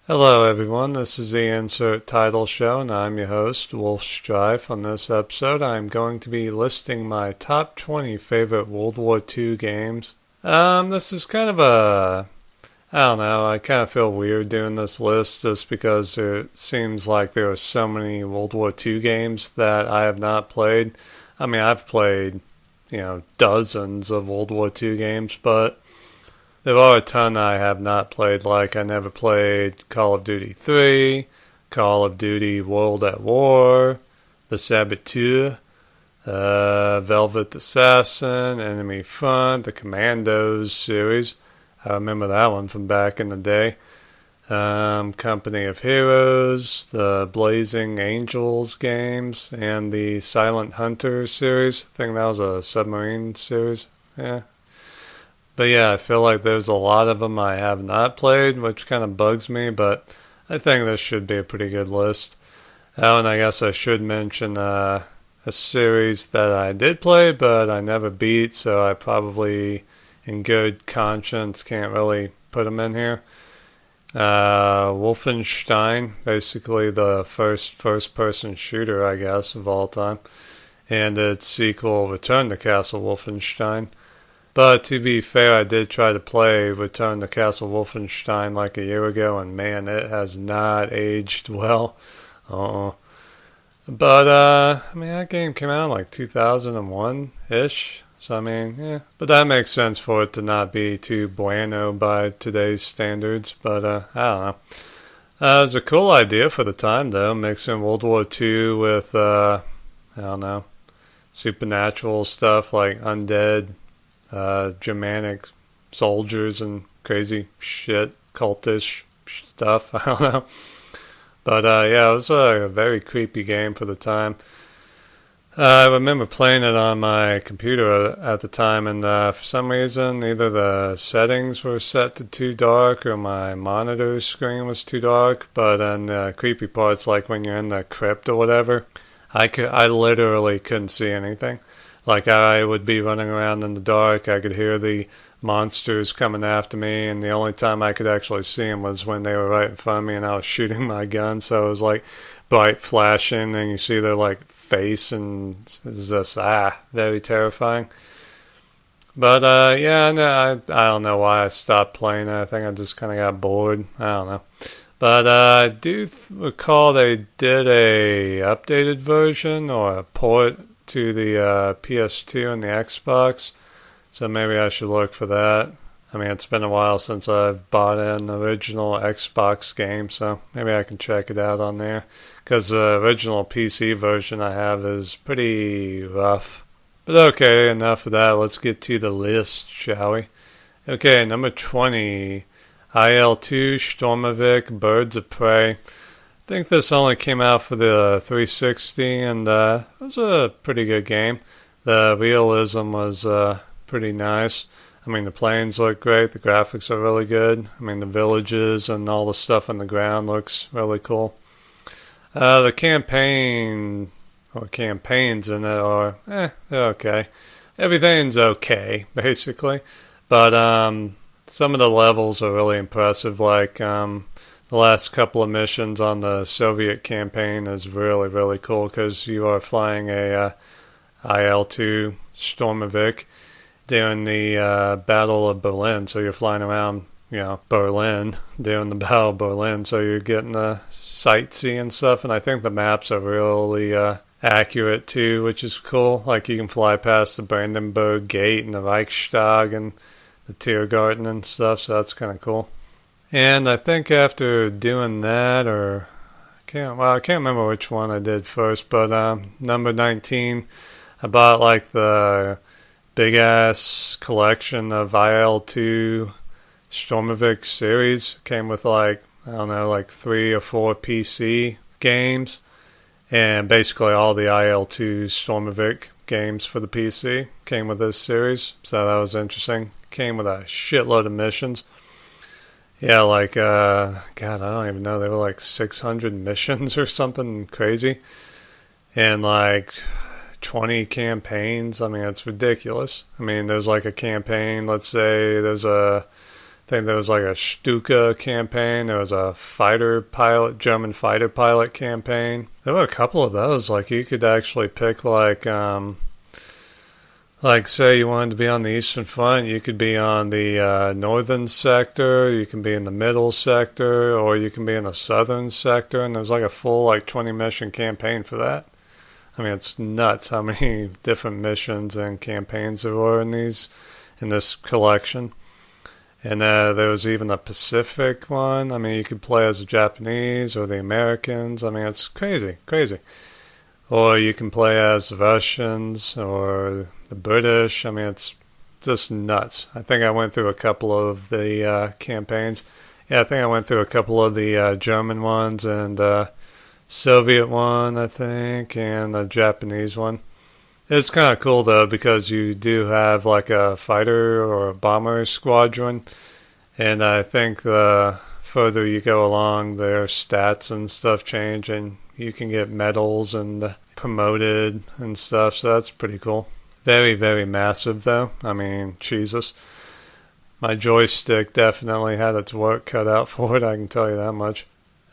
Hello, everyone. This is the Insert Title Show, and I'm your host, Wolf Strife. On this episode, I'm going to be listing my top 20 favorite World War II games. This is kind of I don't know, I kind of feel weird doing this list just because it seems like there are so many World War II games that I have not played. I mean, I've played, dozens of World War II games, but there are a ton I have not played, like I never played Call of Duty 3, Call of Duty World at War, The Saboteur, Velvet Assassin, Enemy Front, the Commandos series. I remember that one from back in the day. Company of Heroes, the Blazing Angels games, and the Silent Hunter series. I think that was a submarine series. Yeah, but yeah, I feel like there's a lot of them I have not played, which kind of bugs me, but I think this should be a pretty good list. Oh, and I guess I should mention a series that I did play, but I never beat, so I probably, in good conscience, can't really put them in here. Wolfenstein, basically the first-person shooter, I guess, of all time, and its sequel, Return to Castle Wolfenstein. But to be fair, I did try to play Return to Castle Wolfenstein like a year ago, and man, it has not aged well. But, I mean, that game came out in like 2001-ish, so I mean, yeah. But that makes sense for it to not be too bueno by today's standards, but, I don't know. It was a cool idea for the time, though, mixing World War II with, I don't know, supernatural stuff like undead, Germanic soldiers and crazy shit, cultish stuff. I don't know. But yeah, it was a very creepy game for the time. I remember playing it on my computer at the time, and for some reason, either the settings were set to too dark or my monitor screen was too dark. But then the creepy parts, like when you're in the crypt or whatever, I literally couldn't see anything. Like I would be running around in the dark, I could hear the monsters coming after me, and the only time I could actually see them was when they were right in front of me and I was shooting my gun, so it was like bright flashing and you see their like face, and it's just very terrifying. But yeah, no, I don't know why I stopped playing it. I think I just kind of got bored. I don't know. But I do recall they did a updated version or a port to the PS2 and the Xbox, so maybe I should look for that. I mean, it's been a while since I've bought an original Xbox game, so maybe I can check it out on there, because the original PC version I have is pretty rough. But okay, enough of that. Let's get to the list, shall we? Okay, number 20, IL-2 Stormovik Birds of Prey. I think this only came out for the 360, and it was a pretty good game. The realism was pretty nice. I mean, the planes look great. The graphics are really good. I mean, the villages and all the stuff on the ground looks really cool. The campaign, or campaigns in it are, they're okay. Everything's okay, basically. But some of the levels are really impressive, like the last couple of missions on the Soviet campaign is really, really cool because you are flying a IL-2 Stormovik during the Battle of Berlin. So you're flying around, Berlin during the Battle of Berlin. So you're getting the sightseeing stuff, and I think the maps are really accurate too, which is cool. Like you can fly past the Brandenburg Gate and the Reichstag and the Tiergarten and stuff, so that's kind of cool. And I think after doing that, I can't remember which one I did first, but number 19, I bought like the big ass collection of IL-2 Stormovik series. Came with like, I don't know, like 3 or 4 PC games, and basically all the IL-2 Stormovik games for the PC came with this series, so that was interesting. Came with a shitload of missions. Yeah, like, God, I don't even know. They were like 600 missions or something crazy. And like 20 campaigns. I mean, it's ridiculous. I mean, there's like a campaign, let's say there's a think there was like a Stuka campaign. There was a fighter pilot, German fighter pilot campaign. There were a couple of those. Like you could actually pick like say you wanted to be on the Eastern Front, you could be on the northern sector, you can be in the middle sector, or you can be in the southern sector. And there's like a full like 20 mission campaign for that. I mean, it's nuts how many different missions and campaigns there were in this collection. And there was even a Pacific one. I mean, you could play as the Japanese or the Americans. I mean, it's crazy, crazy. Or you can play as the Russians or the British. I mean, it's just nuts. I think I went through a couple of the campaigns. Yeah, I think I went through a couple of the German ones and Soviet one, I think, and the Japanese one. It's kind of cool, though, because you do have like a fighter or a bomber squadron, and I think the further you go along, their stats and stuff change, and you can get medals and promoted and stuff, so that's pretty cool. Very, very massive, though. I mean, Jesus. My joystick definitely had its work cut out for it, I can tell you that much.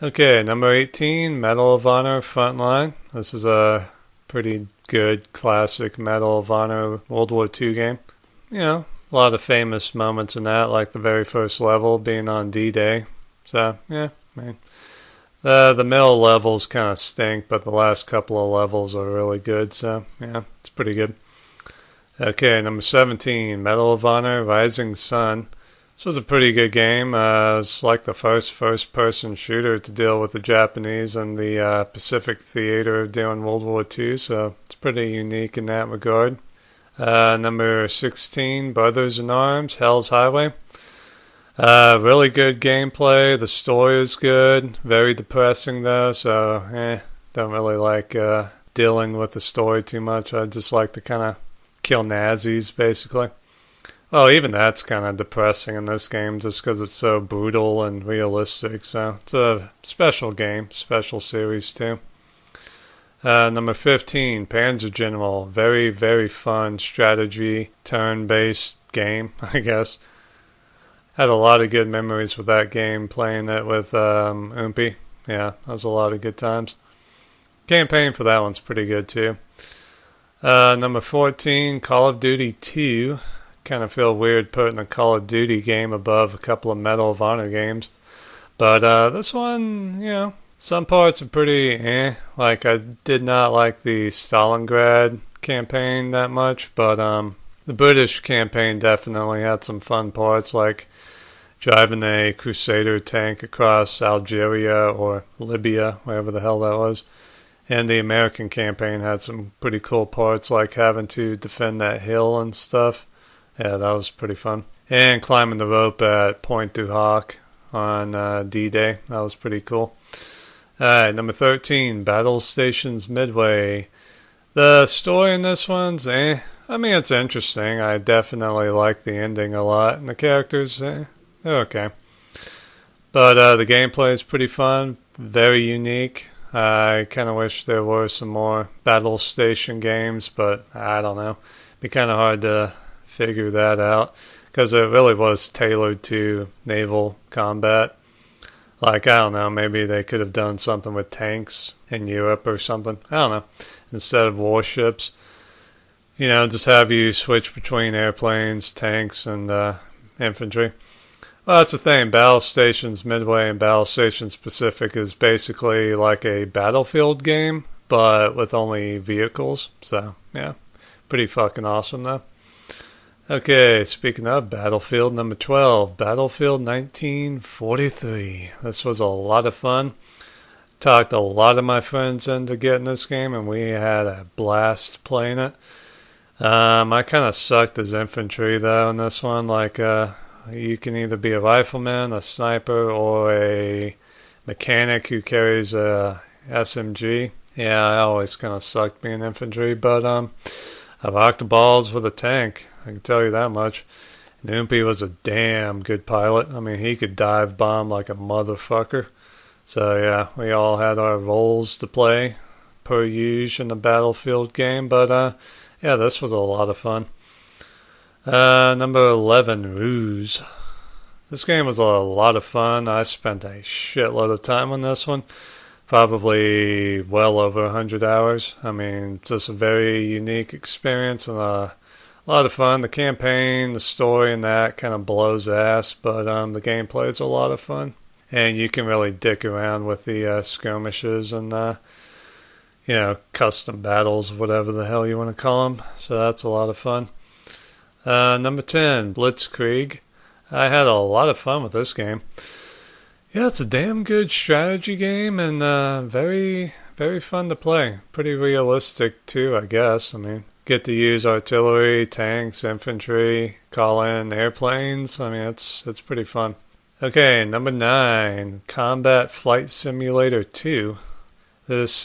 Okay, number 18, Medal of Honor Frontline. This is a pretty good classic Medal of Honor World War II game. You know, a lot of famous moments in that, like the very first level being on D-Day. So, yeah, man. The middle levels kind of stink, but the last couple of levels are really good, so, yeah, it's pretty good. Okay, number 17, Medal of Honor Rising Sun. This was a pretty good game. It's like the first-person shooter to deal with the Japanese and the Pacific theater during World War II, so it's pretty unique in that regard. Number 16, Brothers in Arms, Hell's Highway. Really good gameplay. The story is good. Very depressing, though, so don't really like dealing with the story too much. I just like to kind of kill Nazis, basically. Well, even that's kind of depressing in this game just because it's so brutal and realistic. So it's a special game, special series too. Number 15, Panzer General. Very, very fun strategy, turn-based game, I guess. Had a lot of good memories with that game, playing it with Oompy. Yeah, that was a lot of good times. Campaign for that one's pretty good too. Number 14, Call of Duty 2. Kind of feel weird putting a Call of Duty game above a couple of Medal of Honor games. But this one, you know, some parts are pretty Like, I did not like the Stalingrad campaign that much, but the British campaign definitely had some fun parts, like driving a Crusader tank across Algeria or Libya, wherever the hell that was. And the American campaign had some pretty cool parts, like having to defend that hill and stuff. Yeah, that was pretty fun. And climbing the rope at Pointe du Hoc on D-Day. That was pretty cool. Alright, number 13, Battle Stations Midway. The story in this one's I mean, it's interesting. I definitely like the ending a lot. And the characters, they're okay. But the gameplay is pretty fun. Very unique. I kind of wish there were some more Battle Station games, but I don't know. It'd be kind of hard to figure that out because it really was tailored to naval combat. Like, I don't know, maybe they could have done something with tanks in Europe or something. I don't know. Instead of warships, you know, just have you switch between airplanes, tanks, and infantry. Well, that's the thing. Battle Stations Midway and Battle Stations Pacific is basically like a Battlefield game, but with only vehicles. So, yeah, pretty fucking awesome, though. Okay, speaking of Battlefield, number 12, Battlefield 1943. This was a lot of fun. Talked a lot of my friends into getting this game, and we had a blast playing it. I kind of sucked as infantry, though, in this one. Like, you can either be a rifleman, a sniper, or a mechanic who carries a SMG. Yeah, I always kind of sucked being infantry, but I rocked the balls with a tank. I can tell you that much. And Oompy was a damn good pilot. I mean, he could dive bomb like a motherfucker. So, yeah, we all had our roles to play per usual in the Battlefield game. But, yeah, this was a lot of fun. Number 11, Ruse. This game was a lot of fun. I spent a shitload of time on this one. Probably well over 100 hours. I mean, just a very unique experience and a lot of fun. The campaign, the story, and that kind of blows ass, but the gameplay is a lot of fun. And you can really dick around with the skirmishes and custom battles, whatever the hell you want to call them. So that's a lot of fun. Number 10, Blitzkrieg. I had a lot of fun with this game. Yeah, it's a damn good strategy game and very, very fun to play. Pretty realistic too, I guess. I mean, get to use artillery, tanks, infantry, call in airplanes. I mean, it's pretty fun. Okay, number 9, Combat Flight Simulator 2. This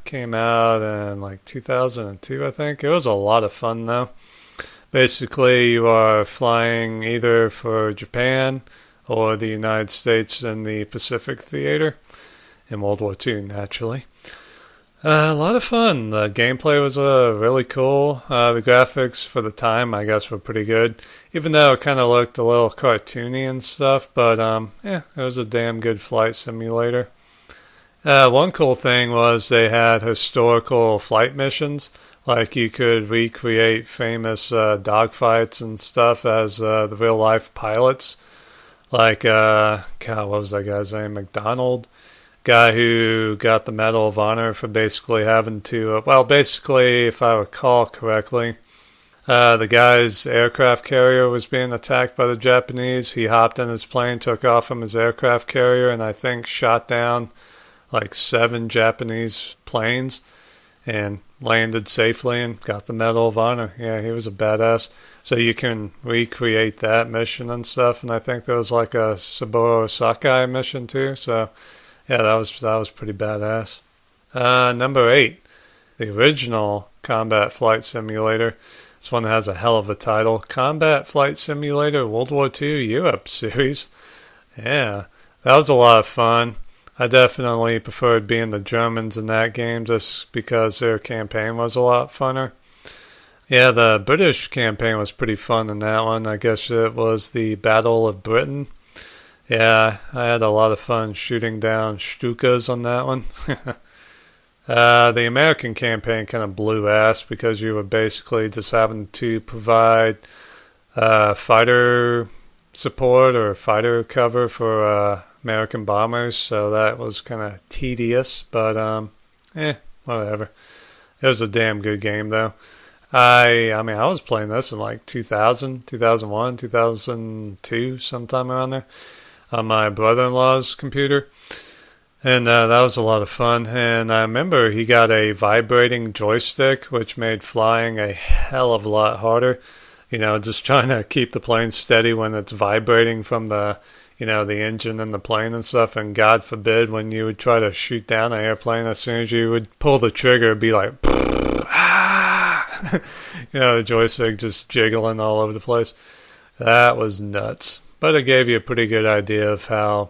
came out in like 2002, I think. It was a lot of fun though. Basically, you are flying either for Japan or the United States in the Pacific Theater in World War II, naturally. A lot of fun. The gameplay was really cool. The graphics for the time, I guess, were pretty good, even though it kind of looked a little cartoony and stuff. But it was a damn good flight simulator. One cool thing was they had historical flight missions. Like you could recreate famous dogfights and stuff as the real life pilots. Like, what was that guy's name? McDonald? Guy who got the Medal of Honor for basically having to, basically, if I recall correctly, the guy's aircraft carrier was being attacked by the Japanese. He hopped in his plane, took off from his aircraft carrier, and I think shot down like 7 Japanese planes and landed safely and got the Medal of Honor. Yeah, he was a badass. So you can recreate that mission and stuff, and I think there was like a Saburo Sakai mission too. So yeah, that was pretty badass. Number 8, the original Combat Flight Simulator. This one has a hell of a title. Combat Flight Simulator World War II Europe Series. Yeah, that was a lot of fun. I definitely preferred being the Germans in that game just because their campaign was a lot funner. Yeah, the British campaign was pretty fun in that one. I guess it was the Battle of Britain. Yeah, I had a lot of fun shooting down Stukas on that one. The American campaign kind of blew ass because you were basically just having to provide fighter support or fighter cover for American bombers, so that was kind of tedious, but whatever. It was a damn good game though. I was playing this in like 2000, 2001, 2002, sometime around there, on my brother-in-law's computer, and that was a lot of fun. And I remember he got a vibrating joystick, which made flying a hell of a lot harder. You know, just trying to keep the plane steady when it's vibrating from the engine and the plane and stuff, and God forbid when you would try to shoot down an airplane, as soon as you would pull the trigger, it'd be like, the joystick just jiggling all over the place. That was nuts. But it gave you a pretty good idea of how,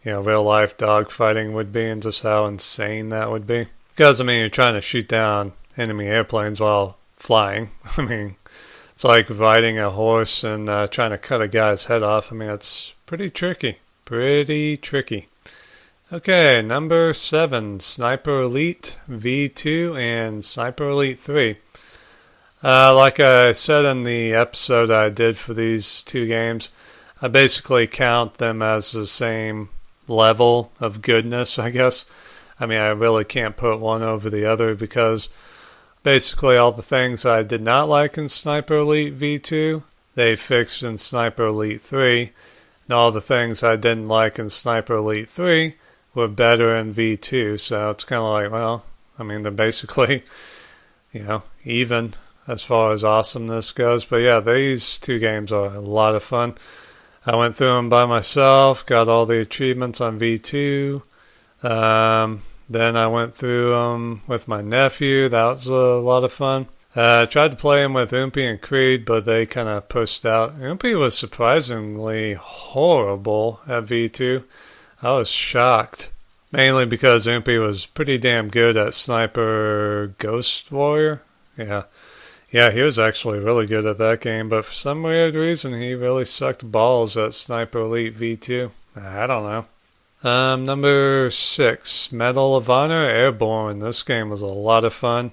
real life dogfighting would be and just how insane that would be. Because, you're trying to shoot down enemy airplanes while flying. It's like riding a horse and trying to cut a guy's head off. It's pretty tricky. Pretty tricky. Okay, number 7, Sniper Elite V2 and Sniper Elite 3. Like I said in the episode I did for these two games, I basically count them as the same level of goodness, I guess. I really can't put one over the other because basically all the things I did not like in Sniper Elite V2, they fixed in Sniper Elite 3. And all the things I didn't like in Sniper Elite 3 were better in V2. So it's kind of like, they're basically, even as far as awesomeness goes. But yeah, these two games are a lot of fun. I went through them by myself, got all the achievements on V2. Then I went through them with my nephew. That was a lot of fun. I tried to play them with Oompy and Creed, but they kind of pushed out. Oompy was surprisingly horrible at V2. I was shocked. Mainly because Oompy was pretty damn good at Sniper Ghost Warrior. Yeah. Yeah, he was actually really good at that game, but for some weird reason, he really sucked balls at Sniper Elite V2. I don't know. Number 6, Medal of Honor Airborne. This game was a lot of fun.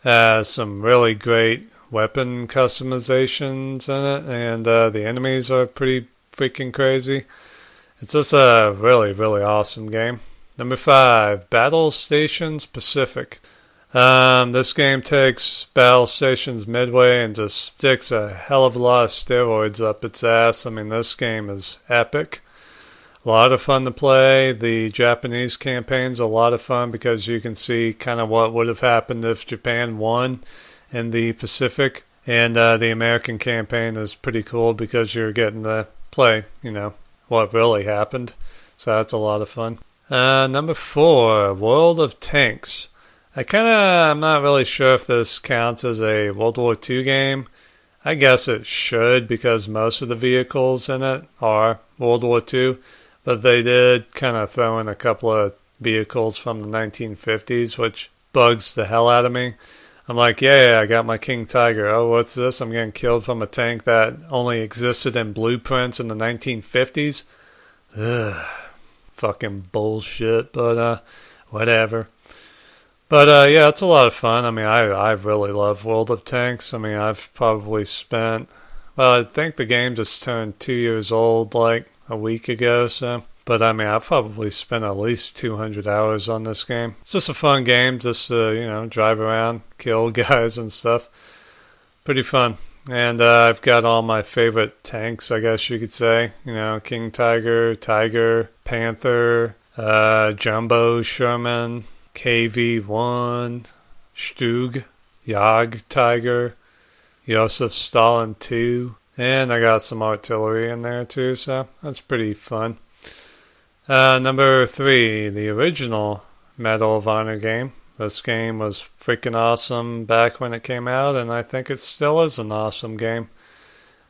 Has some really great weapon customizations in it, and the enemies are pretty freaking crazy. It's just a really, really awesome game. Number 5, Battle Stations Pacific. This game takes Battle Stations Midway and just sticks a hell of a lot of steroids up its ass. I mean, this game is epic. A lot of fun to play. The Japanese campaign's a lot of fun because you can see kind of what would have happened if Japan won in the Pacific. And the American campaign is pretty cool because you're getting to play, what really happened. So that's a lot of fun. Number 4, World of Tanks. I'm not really sure if this counts as a World War II game. I guess it should because most of the vehicles in it are World War II. But they did kind of throw in a couple of vehicles from the 1950s, which bugs the hell out of me. I'm like, yeah, I got my King Tiger. Oh, what's this? I'm getting killed from a tank that only existed in blueprints in the 1950s? Ugh, fucking bullshit, but whatever. But yeah, it's a lot of fun. I mean, I really love World of Tanks. I mean, I've probably spent, I think the game just turned 2 years old, like, a week ago, so. But I mean, I've probably spent at least 200 hours on this game. It's just a fun game, just to, drive around, kill guys and stuff. Pretty fun. And I've got all my favorite tanks, I guess you could say. King Tiger, Tiger, Panther, Jumbo Sherman, KV-1, Stug, Jag Tiger, Joseph Stalin 2. And I got some artillery in there too, so that's pretty fun. Number 3, the original Medal of Honor game. This game was freaking awesome back when it came out, and I think it still is an awesome game.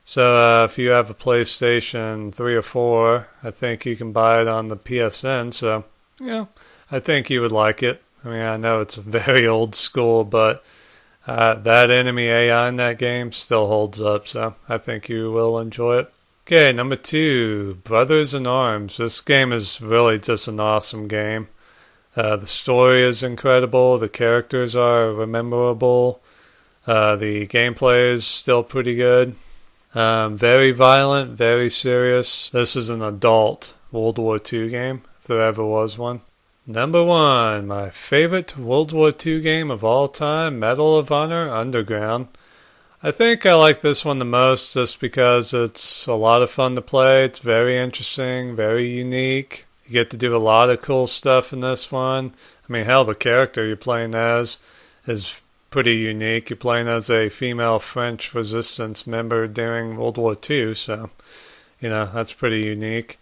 So if you have a PlayStation 3 or 4, I think you can buy it on the PSN, so I think you would like it. I mean, I know it's very old school, but that enemy AI in that game still holds up, so I think you will enjoy it. Okay, number 2, Brothers in Arms. This game is really just an awesome game. The story is incredible, the characters are memorable, the gameplay is still pretty good. Very violent, very serious. This is an adult World War II game, if there ever was one. Number 1, my favorite World War II game of all time, Medal of Honor Underground. I think I like this one the most just because it's a lot of fun to play. It's very interesting, very unique. You get to do a lot of cool stuff in this one. I mean, hell, the character you're playing as is pretty unique. You're playing as a female French resistance member during World War II, so, that's pretty unique.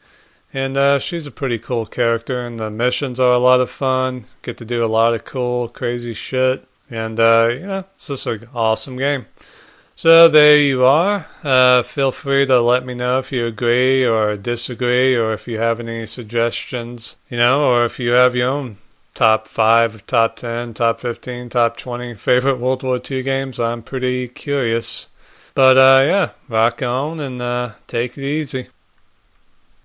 And she's a pretty cool character, and the missions are a lot of fun. Get to do a lot of cool, crazy shit. And, it's just an awesome game. So there you are. Feel free to let me know if you agree or disagree, or if you have any suggestions, or if you have your own top 5, top 10, top 15, top 20 favorite World War II games. I'm pretty curious. But, rock on and take it easy.